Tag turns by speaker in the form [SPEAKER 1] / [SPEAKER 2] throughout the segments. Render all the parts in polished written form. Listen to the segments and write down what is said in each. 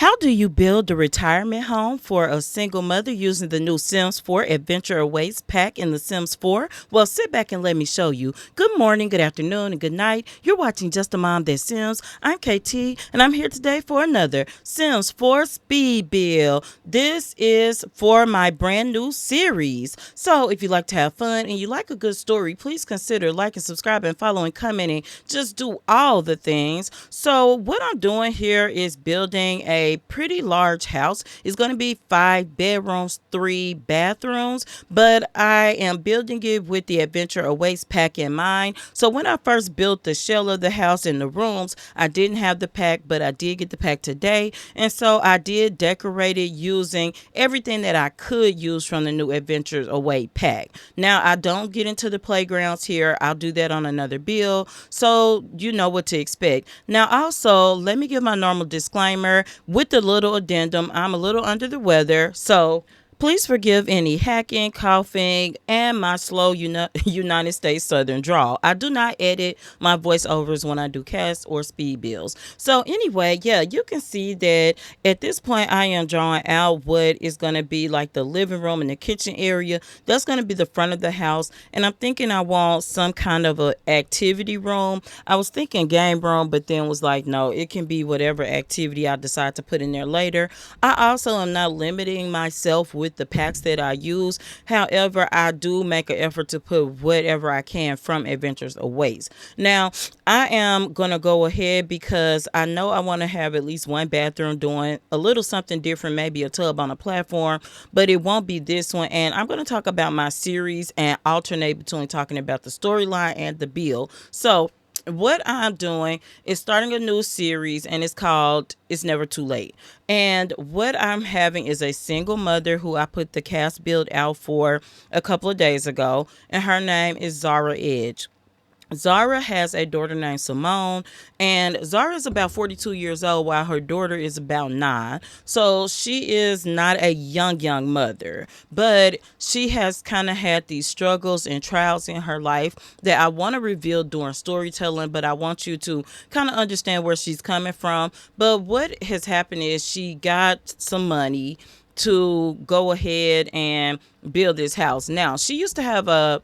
[SPEAKER 1] How do you build a retirement home for a single mother using the new Sims 4 Adventure Awaits pack in the Sims 4? Well, sit back and let me show you. Good morning, good afternoon, and good night. You're watching Just a Mom That Sims. I'm KT, and I'm here today for another Sims 4 speed build. This is for my brand new series. So if you like to have fun and you like a good story, please consider liking, subscribing, following, commenting. Just do all the things. So what I'm doing here is building a pretty large house. It's going to be 5 bedrooms, 3 bathrooms, but I am building it with the Adventure Awaits pack in mind. So when I first built the shell of the house and the rooms, I didn't have the pack, but I did get the pack today. And so I did decorate it using everything that I could use from the new Adventures Away pack. Now, I don't get into the playgrounds here. I'll do that on another build, so you know what to expect. Now, also, let me give my normal disclaimer with the little addendum. I'm a little under the weather, so please forgive any hacking, coughing, and my slow United States Southern drawl. I do not edit my voiceovers when I do casts or speed builds. So anyway, yeah, you can see that at this point I am drawing out what is going to be like the living room and the kitchen area. That's going to be the front of the house. And I'm thinking I want some kind of a activity room. I was thinking game room, but then was like, no, it can be whatever activity I decide to put in there later. I also am not limiting myself with the packs that I use. However, I do make an effort to put whatever I can from Adventures Awaits. Now, I am going to go ahead because I know I want to have at least one bathroom doing a little something different, maybe a tub on a platform, but it won't be this one. And I'm going to talk about my series and alternate between talking about the storyline and the build. So what I'm doing is starting a new series, and it's called It's Never Too Late. And what I'm having is a single mother who I put the cast build out for a couple of days ago, and her name is Zara Edge. Zara has a daughter named Simone, and Zara is about 42 years old while her daughter is about 9. So she is not a young mother, but she has kind of had these struggles and trials in her life that I want to reveal during storytelling, but I want you to kind of understand where she's coming from. But what has happened is she got some money to go ahead and build this house. Now, she used to have a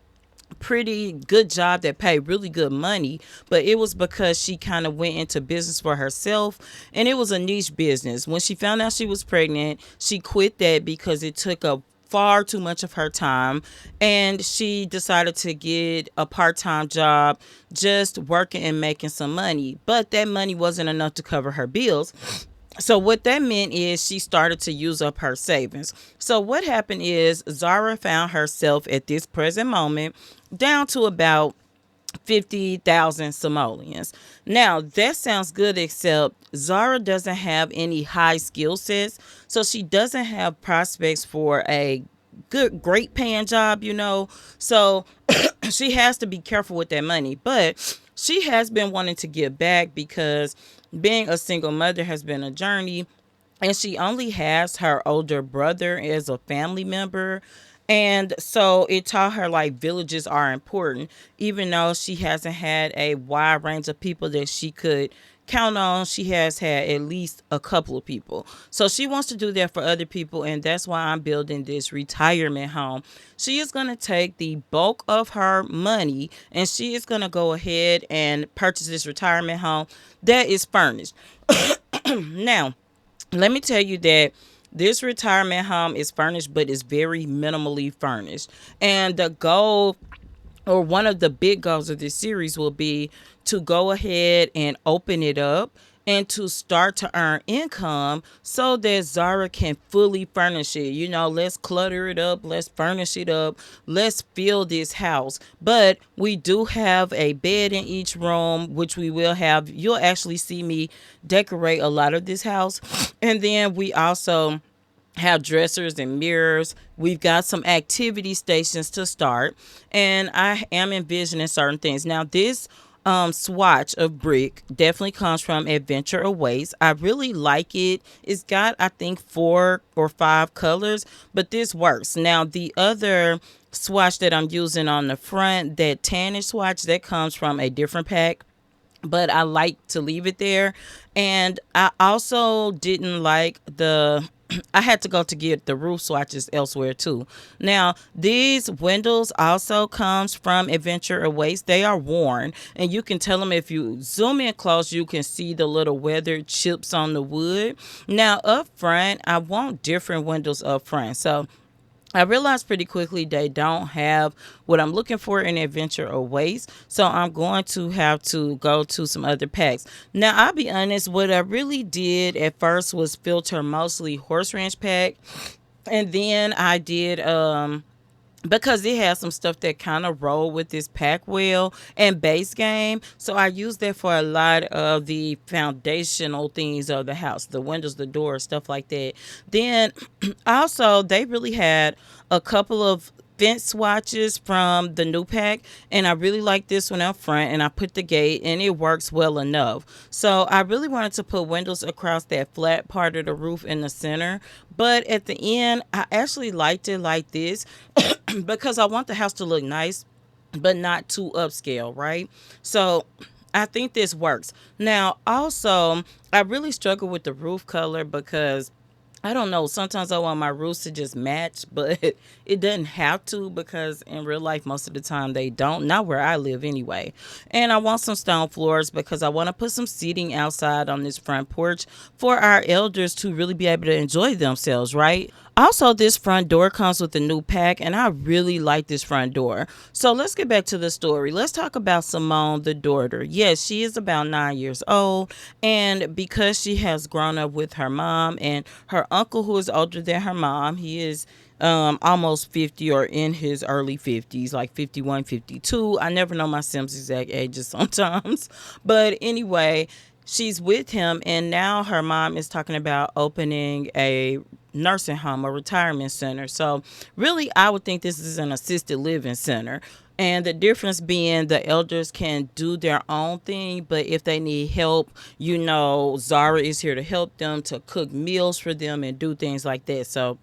[SPEAKER 1] pretty good job that paid really good money, but it was because she kind of went into business for herself, and it was a niche business. When she found out she was pregnant, she quit that because it took up far too much of her time, and she decided to get a part-time job just working and making some money, but that money wasn't enough to cover her bills. So what that meant is she started to use up her savings. So what happened is Zara found herself at this present moment down to about 50,000 simoleons. Now, that sounds good, except Zara doesn't have any high skill sets. So she doesn't have prospects for a great paying job. So she has to be careful with that money. But she has been wanting to give back because being a single mother has been a journey, and she only has her older brother as a family member. And so it taught her like villages are important, even though she hasn't had a wide range of people that she could count on. She has had at least a couple of people. So she wants to do that for other people, and that's why I'm building this retirement home. She is going to take the bulk of her money, and she is going to go ahead and purchase this retirement home that is furnished. Now, let me tell you that this retirement home is furnished, but it's very minimally furnished. And the goal, or one of the big goals of this series, will be to go ahead and open it up and to start to earn income so that Zara can fully furnish it. Let's clutter it up, let's furnish it up, let's fill this house. But we do have a bed in each room, which we will have. You'll actually see me decorate a lot of this house. And then we also have dressers and mirrors. We've got some activity stations to start, and I am envisioning certain things. Now, this swatch of brick definitely comes from Adventure Awaits. I really like it. It's got, I think, 4 or 5 colors, but this works. Now, the other swatch that I'm using on the front, that tannish swatch, that comes from a different pack. but I like to leave it there. And I also didn't like the I had to go to get the roof swatches elsewhere too. Now, these windows also comes from Adventure Awaits. They are worn, and you can tell them if you zoom in close, you can see the little weathered chips on the wood. Now, up front, I want different windows up front. So I realized pretty quickly they don't have what I'm looking for in Adventure Awaits, so I'm going to have to go to some other packs. Now, I'll be honest, what I really did at first was filter mostly Horse Ranch pack, and then I did because it has some stuff that kind of roll with this pack well and base game. So I use that for a lot of the foundational things of the house, the windows, the doors, stuff like that. Then also they really had a couple of fence swatches from the new pack, and I really like this one up front, and I put the gate and it works well enough. So I really wanted to put windows across that flat part of the roof in the center, but at the end I actually liked it like this because I want the house to look nice but not too upscale, right? So I think this works. Now, also, I really struggle with the roof color because I don't know. Sometimes I want my roofs to just match, but it doesn't have to because in real life, most of the time they don't. Not where I live anyway. And I want some stone floors because I want to put some seating outside on this front porch for our elders to really be able to enjoy themselves, right? Also, this front door comes with a new pack, and I really like this front door. So let's get back to the story. Let's talk about Simone, the daughter. Yes, she is about 9 years old, and because she has grown up with her mom and her uncle, who is older than her mom, he is almost 50 or in his early 50s, like 51, 52. I never know my Sims exact ages sometimes. But anyway, she's with him, and now her mom is talking about opening a nursing home, a retirement center. So really, I would think this is an assisted living center. And the difference being the elders can do their own thing, but if they need help, Zara is here to help them, to cook meals for them and do things like that. So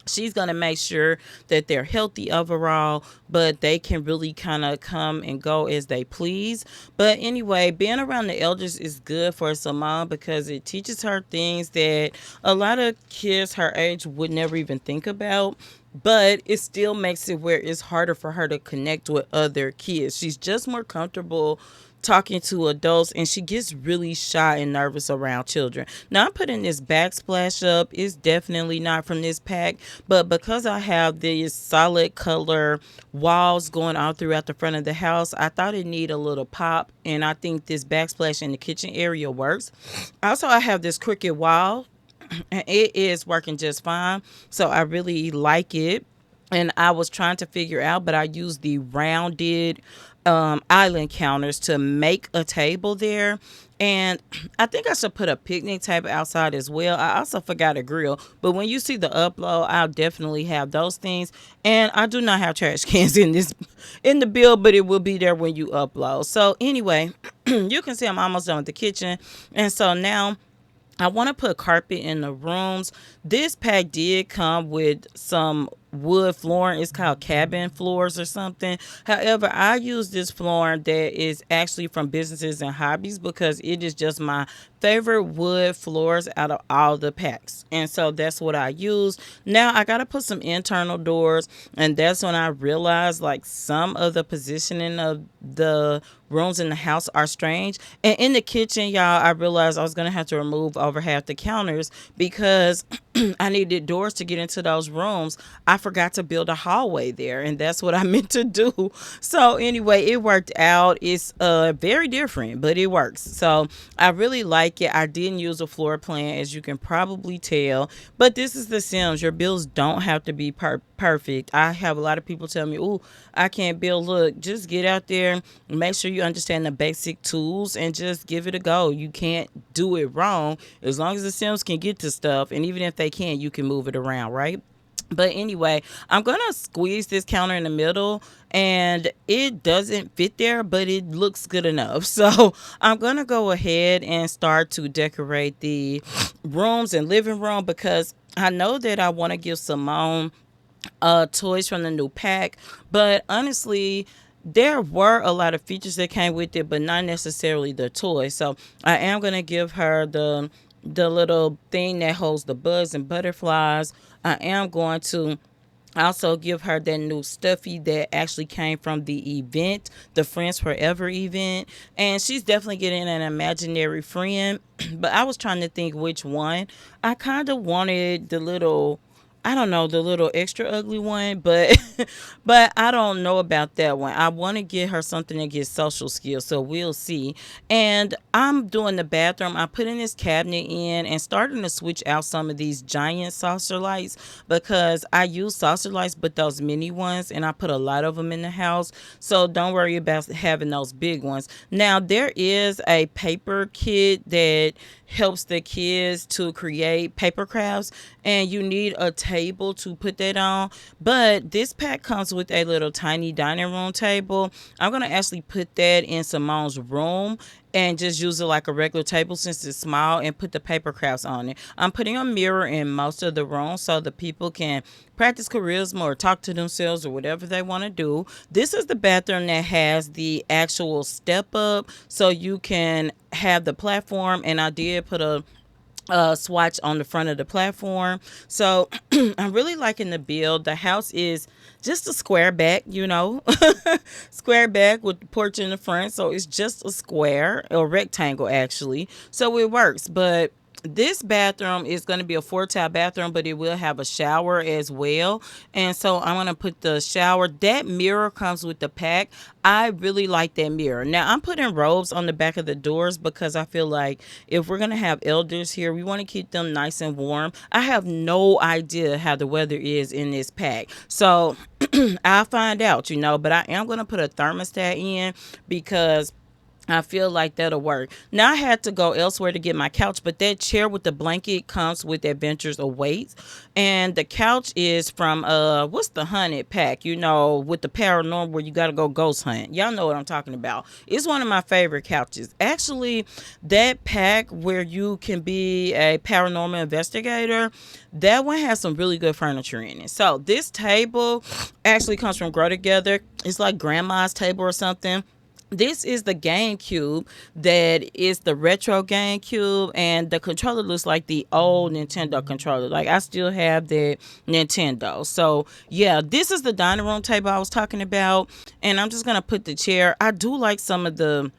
[SPEAKER 1] she's going to make sure that they're healthy overall, but they can really kind of come and go as they please. But anyway, being around the elders is good for Simone because it teaches her things that a lot of kids her age would never even think about. But it still makes it where it's harder for her to connect with other kids. She's just more comfortable talking to adults, and she gets really shy and nervous around children. Now, I'm putting this backsplash up. It's definitely not from this pack, but because I have these solid color walls going all throughout the front of the house, I thought it needed a little pop, and I think this backsplash in the kitchen area works. Also, I have this crooked wall, and it is working just fine, so I really like it. And I was trying to figure out, but I used the rounded island counters to make a table there. And I think I should put a picnic table outside as well. I also forgot a grill, but when you see the upload, I'll definitely have those things. And I do not have trash cans in the bill, but it will be there when you upload. So anyway, you can see I'm almost done with the kitchen, and so now I want to put carpet in the rooms. This pack did come with some wood flooring. It's called cabin floors or something. However, I use this flooring that is actually from Businesses and Hobbies because it is just my favorite wood floors out of all the packs. And so that's what I use. Now I got to put some internal doors, and that's when I realized like some of the positioning of the rooms in the house are strange. And in the kitchen, y'all, I realized I was going to have to remove over half the counters because I needed doors to get into those rooms. I forgot to build a hallway there, and that's what I meant to do. So anyway, it worked out. It's very different, but it works. So I really like it. I didn't use a floor plan, as you can probably tell, but this is The Sims. Your builds don't have to be perfect. I have a lot of people tell me, "Ooh, I can't build." Look, just get out there, make sure you understand the basic tools, and just give it a go. You can't do it wrong as long as The Sims can get to stuff, and even if they can't, you can move it around, right? But anyway, I'm going to squeeze this counter in the middle, and it doesn't fit there, but it looks good enough. So I'm going to go ahead and start to decorate the rooms and living room because I know that I want to give Simone toys from the new pack. But honestly, there were a lot of features that came with it, but not necessarily the toy. So I am gonna give her the little thing that holds the bugs and butterflies. I am going to also give her that new stuffy that actually came from the event, the Friends Forever event. And she's definitely getting an imaginary friend. But I was trying to think which one. I kind of wanted the little, I don't know, the little extra ugly one, but but I don't know about that one. I want to get her something that gets social skills, so we'll see. And I'm doing the bathroom. I'm putting this cabinet in and starting to switch out some of these giant saucer lights because I use saucer lights, but those mini ones, and I put a lot of them in the house. So don't worry about having those big ones. Now there is a paper kit that helps the kids to create paper crafts, and you need a table to put that on. But this pack comes with a little tiny dining room table. I'm gonna actually put that in Simone's room and just use it like a regular table since it's small and put the paper crafts on it. I'm putting a mirror in most of the room so the people can practice charisma or talk to themselves or whatever they want to do. This is the bathroom that has the actual step up so you can have the platform, and I did put a swatch on the front of the platform. So I'm really liking the build. The house is just a square back, square back with the porch in the front. So it's just a square or rectangle actually. So it works. But this bathroom is going to be a 4 tile bathroom, but it will have a shower as well. And so I'm going to put the shower. That mirror comes with the pack. I really like that mirror. Now I'm putting robes on the back of the doors because I feel like if we're going to have elders here, we want to keep them nice and warm. I have no idea how the weather is in this pack. So I'll find out, but I am going to put a thermostat in because I feel like that'll work. Now I had to go elsewhere to get my couch, but that chair with the blanket comes with Adventures Awaits. And the couch is from what's the hunted pack, with the paranormal where you gotta go ghost hunt. Y'all know what I'm talking about. It's one of my favorite couches. Actually, that pack where you can be a paranormal investigator, that one has some really good furniture in it. So this table actually comes from Grow Together. It's like grandma's table or something. This is the GameCube that is the retro GameCube, and the controller looks like the old Nintendo controller. Like I still have that Nintendo. So yeah, this is the dining room table I was talking about, and I'm just gonna put the chair. I do like some of the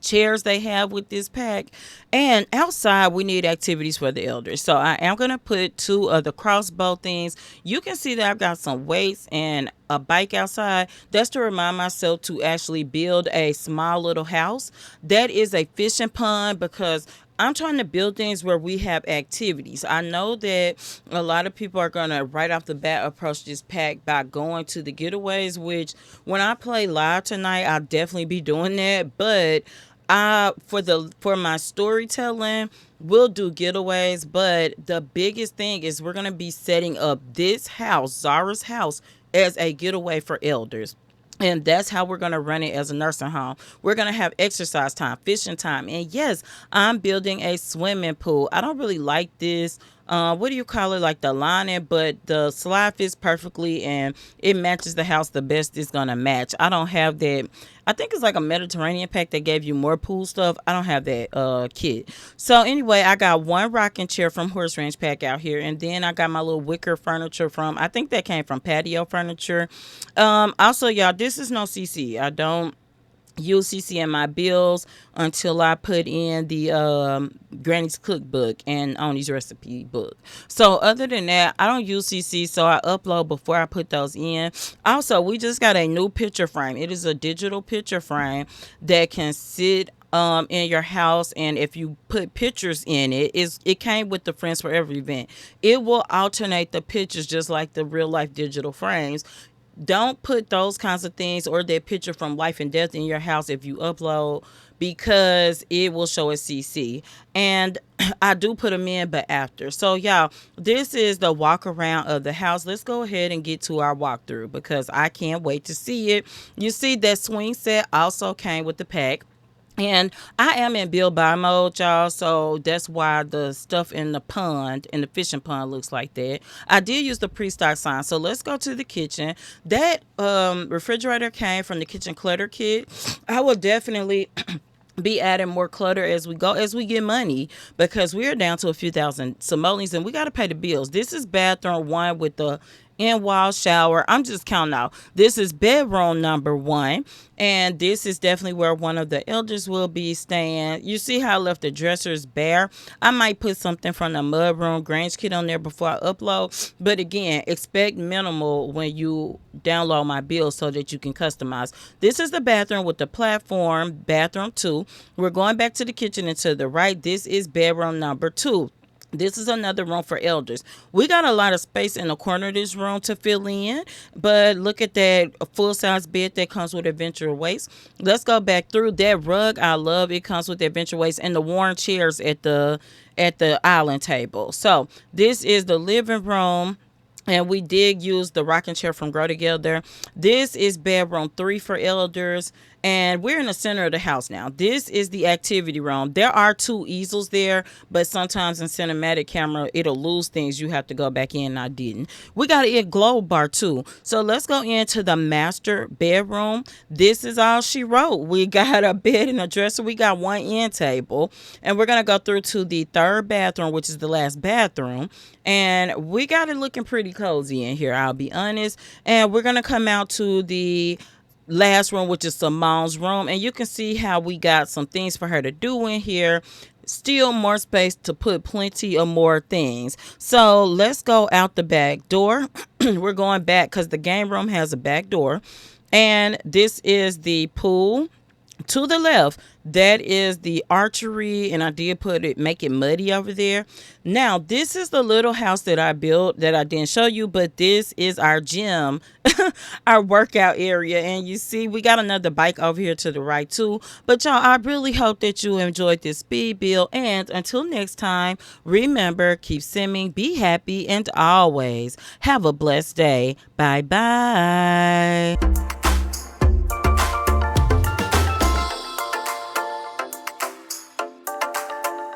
[SPEAKER 1] chairs they have with this pack. And outside we need activities for the elders, so I am going to put 2 of the crossbow things. You can see that I've got some weights and a bike outside. That's to remind myself to actually build a small little house that is a fishing pond, because I'm trying to build things where we have activities. I know that a lot of people are going to right off the bat approach this pack by going to the getaways, which when I play live tonight, I'll definitely be doing that. But for my storytelling, we'll do getaways. But the biggest thing is we're going to be setting up this house, Zara's house, as a getaway for elders. And that's how we're going to run it as a nursing home. We're going to have exercise time, fishing time. And yes, I'm building a swimming pool. I don't really like this. What do you call it? Like the lining, but the slide fits perfectly and it matches the house the best it's going to match. I don't have that. I think it's like a Mediterranean pack that gave you more pool stuff. I don't have that kit. So anyway, I got one rocking chair from Horse Ranch Pack out here. And then I got my little wicker furniture from, I think that came from Patio Furniture. Also, y'all, this is no CC. I don't use CC in my bills until I put in the Granny's Cookbook and Oni's recipe book. So other than that, I don't use CC, so I upload before I put those in. Also, we just got a new picture frame. It is a digital picture frame that can sit in your house, and if you put pictures in it, it came with the Friends Forever event. It will alternate the pictures just like the real life digital frames. Don't put those kinds of things or that picture from life and death in your house if you upload, because it will show as CC. And I do put them in, but after. So y'all, this is the walk around of the house. Let's go ahead and get to our walkthrough because I can't wait to see it. You see that swing set also came with the pack. And I am in build buy mode, y'all. So that's why the stuff in the pond, in the fishing pond, looks like that. I did use the pre-stock sign. So let's go to the kitchen. That refrigerator came from the kitchen clutter kit. I will definitely be adding more clutter as we go, as we get money, because we are down to a few thousand simoleons and we got to pay the bills. This is bathroom one with the in-wall shower. I'm just counting out. This is bedroom number one, and this is definitely where one of the elders will be staying. You see how I left the dressers bare? I might put something from the mudroom Grange kit on there before I upload, but again, expect minimal when you download my bill so that you can customize. This is the bathroom with the platform, bathroom 2. We're going back to the kitchen and to the right. This is bedroom number 2. This is another room for elders. We got a lot of space in the corner of this room to fill in, but look at that full-size bed that comes with adventure waist. Let's go back through that rug. I love it. Comes with adventure waist and the worn chairs at the island table. So this is the living room. And we did use the rocking chair from Grow Together. This is bedroom 3 for elders. And we're in the center of the house now. This is the activity room. There are 2 easels there, but sometimes in cinematic camera, it'll lose things. You have to go back in. I didn't. We got a globe bar too. So let's go into the master bedroom. This is all she wrote. We got a bed and a dresser. We got one end table. And we're going to go through to the third bathroom, which is the last bathroom. And we got it looking pretty cozy in here, I'll be honest. And we're going to come out to the last room, which is Simone's room, and you can see how we got some things for her to do in here. Still more space to put plenty of more things. So let's go out the back door. We're going back because the game room has a back door, and this is the pool. To the left, that is the archery, and I did make it muddy over there. Now, this is the little house that I built that I didn't show you, but this is our gym, our workout area. And you see, we got another bike over here to the right too. But y'all, I really hope that you enjoyed this speed build. And until next time, remember, keep simming, be happy, and always have a blessed day. Bye-bye.